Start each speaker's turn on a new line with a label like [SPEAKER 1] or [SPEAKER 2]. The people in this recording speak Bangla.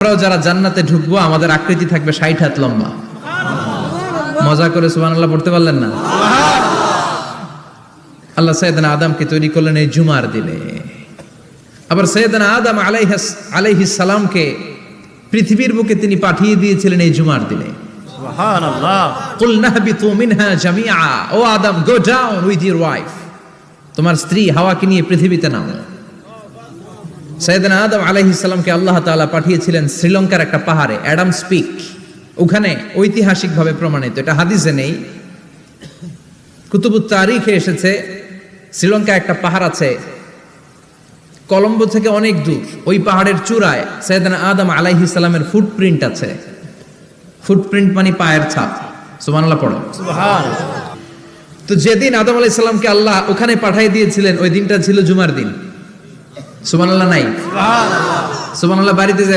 [SPEAKER 1] আমরাও যারা জান্নাতে ঢুকবো আমাদের আকৃতি থাকবে 60 হাত লম্বা। মজা করে সুবহানাল্লাহ পড়তে পারলেন না? আল্লাহ সাইয়েদনা আদমকে তৈরি করলেন এই জুমার দিনে। আবার সাইয়েদনা আদম আলাইহিস সালামকে পৃথিবীর বুকে তিনি পাঠিয়ে দিয়েছিলেন এই জুমার দিনে।
[SPEAKER 2] সুবহানাল্লাহ।
[SPEAKER 1] কুল নাহবিতু মিনহা জামিআ, O Adam go down with your wife, তোমার স্ত্রী হাওয়াকে নিয়ে পৃথিবীতে নামো। সাইয়েদনা আদম আলাইহিস সালামকে আল্লাহ তাআলা পাঠিয়েছিলেন শ্রীলঙ্কার একটা পাহাড়ে, অ্যাডামস পিক। ওখানে ঐতিহাসিকভাবে প্রমাণিত, এটা হাদিসে নেই, কুতুবুত তারিখে এসেছে। শ্রীলঙ্কায় একটা পাহাড় আছে, কলম্বো থেকে অনেক দূর। ওই পাহাড়ের চূড়ায় সাইয়েদনা আদম আলাইহিস সালামের ফুটপ্রিন্ট আছে। ফুটপ্রিন্ট মানে পায়ের ছাপ। সুবহানাল্লাহ পড়ো।
[SPEAKER 2] সুবহানাল্লাহ।
[SPEAKER 1] তো যেদিন আদম আলাইহিস সালামকে আল্লাহ ওখানে পাঠিয়ে দিয়েছিলেন ওই দিনটা ছিল জুমার দিন। সুবহানাল্লাহ নাই?
[SPEAKER 2] সুবহানাল্লাহ।
[SPEAKER 1] সুবহানাল্লাহ বাড়িতে যায়